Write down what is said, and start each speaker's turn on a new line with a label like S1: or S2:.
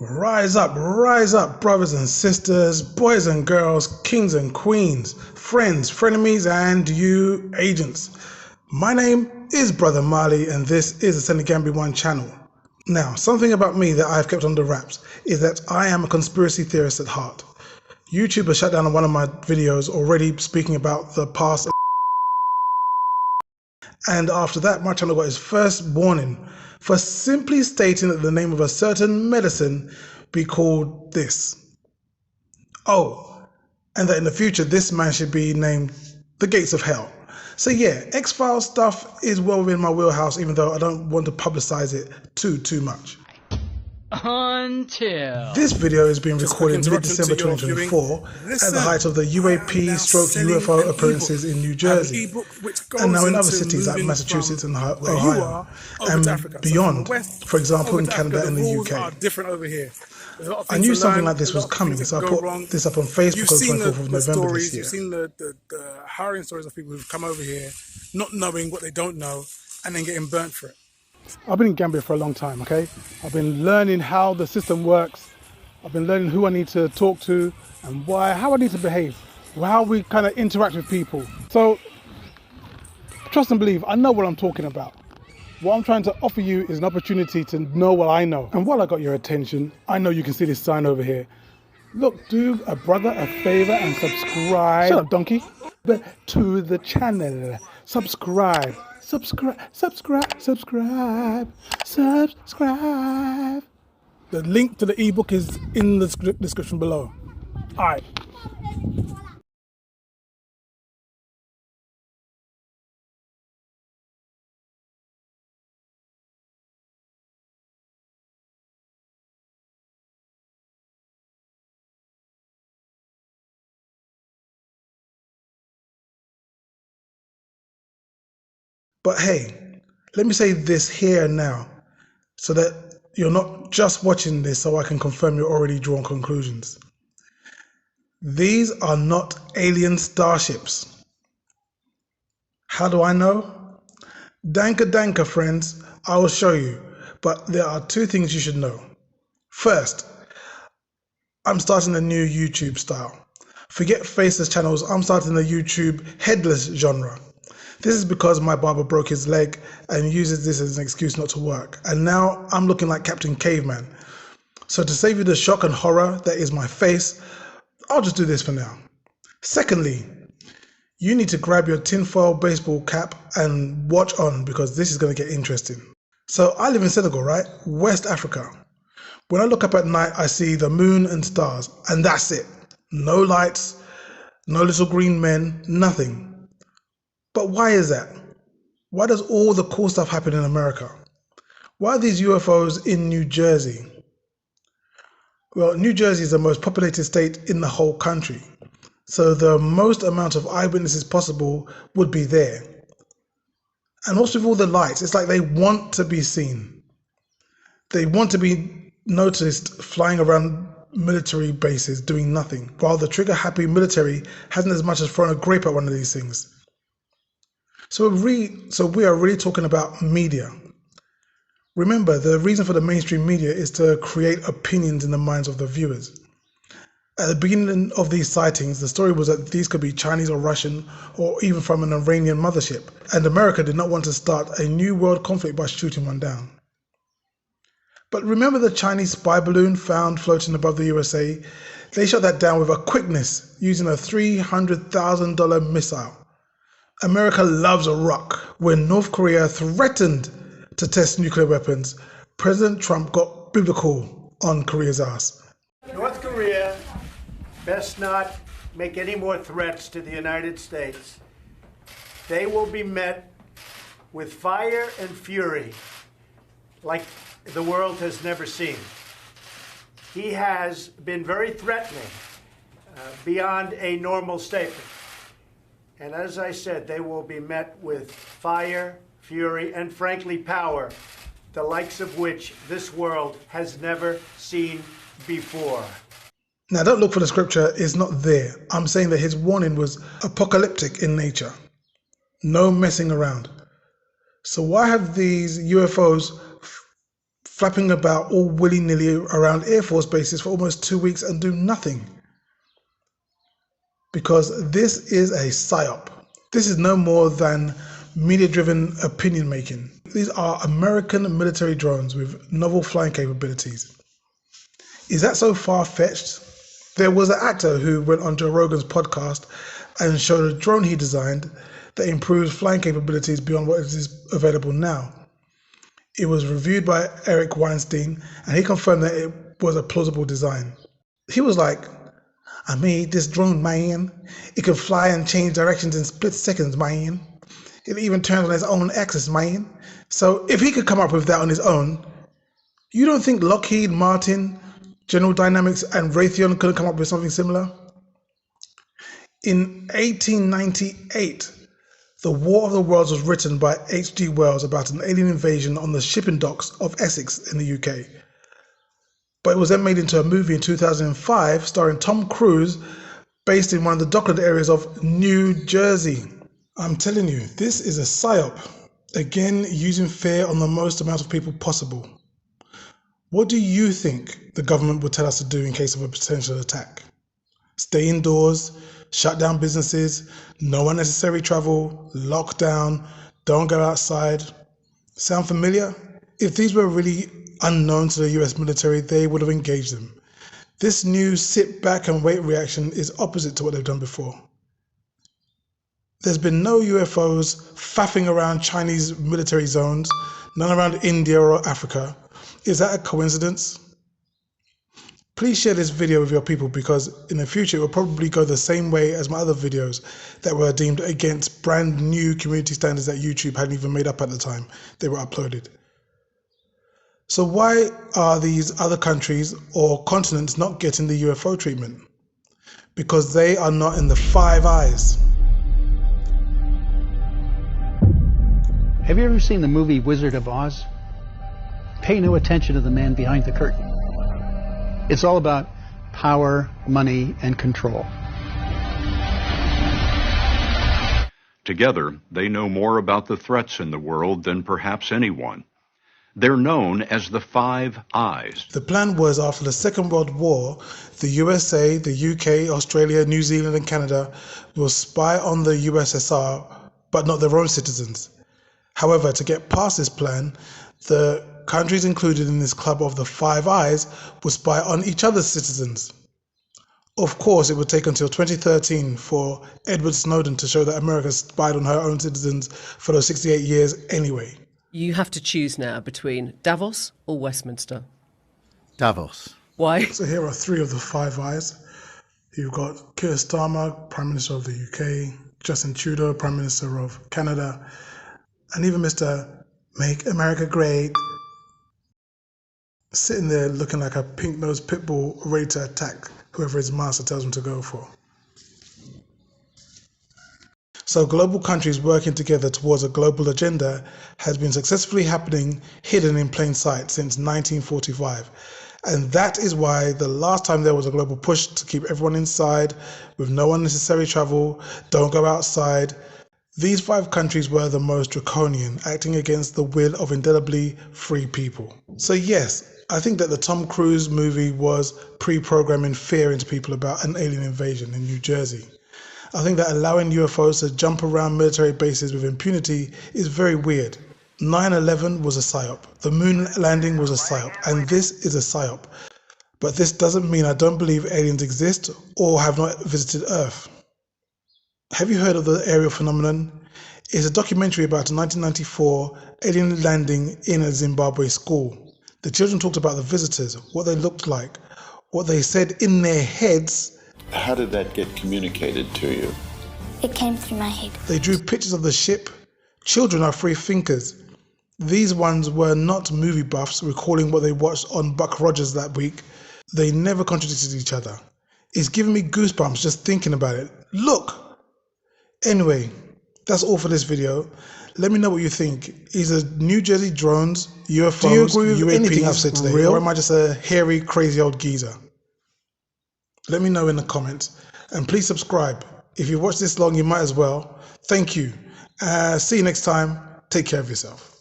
S1: Rise up, brothers and sisters, boys and girls, kings and queens, friends, frenemies, and you agents. My name is Brother Marley, and this is the SENEGAMBIA 1 channel. Now, something about me that I've kept under wraps is that I am a conspiracy theorist at heart. YouTube has shut down one of my videos already speaking about the past, and after that my channel got its first warning for simply stating that the name of a certain medicine be called this. Oh, and that in the future this man should be named the Gates of Hell. So yeah, X-Files stuff is well within my wheelhouse, even though I don't want to publicize it too much.
S2: Until
S1: this video is being recorded in mid-December 2024 at the height of the UAP/UFO appearances in New Jersey, and now in other cities like Massachusetts and Ohio, and beyond, for example in Canada and the UK. I knew something like this was coming, so I put this up on Facebook on the 24th of November this year.
S3: You've seen the hiring stories of people who've come over here not knowing what they don't know and then getting burnt for it.
S4: I've been in Gambia for a long time, okay? I've been learning how the system works. I've been learning who I need to talk to and why, how I need to behave, how we kind of interact with people. So, trust and believe, I know what I'm talking about. What I'm trying to offer you is an opportunity to know what I know. And while I got your attention, I know you can see this sign over here. Look, do a brother a favor and subscribe. Shut up, donkey. To the channel. Subscribe. Subscribe. The link to the ebook is in the description below. All right.
S1: But hey, let me say this here and now, so that you're not just watching this so I can confirm you're already drawn conclusions. These are not alien starships. How do I know? Danka, friends, I will show you, but there are two things you should know. First, I'm starting a new YouTube style. Forget faceless channels, I'm starting the YouTube headless genre. This is because my barber broke his leg and uses this as an excuse not to work. And now I'm looking like Captain Caveman. So to save you the shock and horror that is my face, I'll just do this for now. Secondly, you need to grab your tinfoil baseball cap and watch on, because this is going to get interesting. So I live in Senegal, right? West Africa. When I look up at night, I see the moon and stars, and that's it. No lights, no little green men, nothing. But why is that? Why does all the cool stuff happen in America? Why are these UFOs in New Jersey? Well, New Jersey is the most populated state in the whole country, so the most amount of eyewitnesses possible would be there. And what's with all the lights? It's like they want to be seen. They want to be noticed flying around military bases doing nothing, while the trigger-happy military hasn't as much as thrown a grape at one of these things. So we are really talking about media. Remember, the reason for the mainstream media is to create opinions in the minds of the viewers. At the beginning of these sightings, the story was that these could be Chinese or Russian or even from an Iranian mothership, and America did not want to start a new world conflict by shooting one down. But remember the Chinese spy balloon found floating above the USA? They shot that down with a quickness using a $300,000 missile. America loves a rock. When North Korea threatened to test nuclear weapons, President Trump got biblical on Korea's ass.
S5: North Korea best not make any more threats to the United States. They will be met with fire and fury like the world has never seen. He has been very threatening beyond a normal statement. And as I said, they will be met with fire, fury, and frankly, power, the likes of which this world has never seen before.
S1: Now, don't look for the scripture, it's not there. I'm saying that his warning was apocalyptic in nature. No messing around. So why have these UFOs flapping about all willy-nilly around Air Force bases for almost 2 weeks and do nothing. Because this is a psyop. This is no more than media-driven opinion making. These are American military drones with novel flying capabilities. Is that so far-fetched? There was an actor who went on Joe Rogan's podcast and showed a drone he designed that improves flying capabilities beyond what is available now. It was reviewed by Eric Weinstein, and he confirmed that it was a plausible design. He was like, I made this drone, man. It can fly and change directions in split seconds, man. It even turns on its own axis, man. So if he could come up with that on his own, you don't think Lockheed Martin, General Dynamics, and Raytheon could come up with something similar? In 1898, The War of the Worlds was written by H.G. Wells about an alien invasion on the shipping docks of Essex in the UK. But it was then made into a movie in 2005 starring Tom Cruise, based in one of the dockland areas of New Jersey. I'm telling you, this is a psyop. Again, using fear on the most amount of people possible. What do you think the government would tell us to do in case of a potential attack? Stay indoors, shut down businesses, no unnecessary travel, lockdown, don't go outside. Sound familiar? If these were really unknown to the US military, they would have engaged them. This new sit back and wait reaction is opposite to what they've done before. There's been no UFOs faffing around Chinese military zones, none around India or Africa. Is that a coincidence? Please share this video with your people, because in the future it will probably go the same way as my other videos that were deemed against brand new community standards that YouTube hadn't even made up at the time they were uploaded. So why are these other countries or continents not getting the UFO treatment? Because they are not in the Five Eyes.
S2: Have you ever seen the movie Wizard of Oz? Pay no attention to the man behind the curtain. It's all about power, money, and control.
S6: Together, they know more about the threats in the world than perhaps anyone. They're known as the Five Eyes.
S1: The plan was, after the Second World War, the USA, the UK, Australia, New Zealand and Canada will spy on the USSR, but not their own citizens. However, to get past this plan, the countries included in this club of the Five Eyes will spy on each other's citizens. Of course, it would take until 2013 for Edward Snowden to show that America spied on her own citizens for those 68 years anyway.
S7: You have to choose now between Davos or Westminster.
S8: Davos.
S7: Why?
S1: So here are three of the Five Eyes. You've got Keir Starmer, Prime Minister of the UK, Justin Trudeau, Prime Minister of Canada, and even Mr. Make America Great, sitting there looking like a pink-nosed pit bull ready to attack whoever his master tells him to go for. So global countries working together towards a global agenda has been successfully happening hidden in plain sight since 1945. And that is why the last time there was a global push to keep everyone inside with no unnecessary travel, don't go outside, these 5 countries were the most draconian, acting against the will of indelibly free people. So yes, I think that the Tom Cruise movie was pre-programming fear into people about an alien invasion in New Jersey. I think that allowing UFOs to jump around military bases with impunity is very weird. 9/11 was a psyop. The moon landing was a psyop. And this is a psyop. But this doesn't mean I don't believe aliens exist or have not visited Earth. Have you heard of the aerial phenomenon? It's a documentary about a 1994 alien landing in a Zimbabwe school. The children talked about the visitors, what they looked like, what they said in their heads.
S9: How did that get communicated to you?
S10: It came through my head.
S1: They drew pictures of the ship. Children are free thinkers. These ones were not movie buffs recalling what they watched on Buck Rogers that week. They never contradicted each other. It's giving me goosebumps just thinking about it. Look! Anyway, that's all for this video. Let me know what you think. Is it New Jersey drones, UFOs, do you agree with anything I've said today? Or am I just a hairy, crazy old geezer? Let me know in the comments. And please subscribe. If you watched this long, you might as well. Thank you. See you next time. Take care of yourself.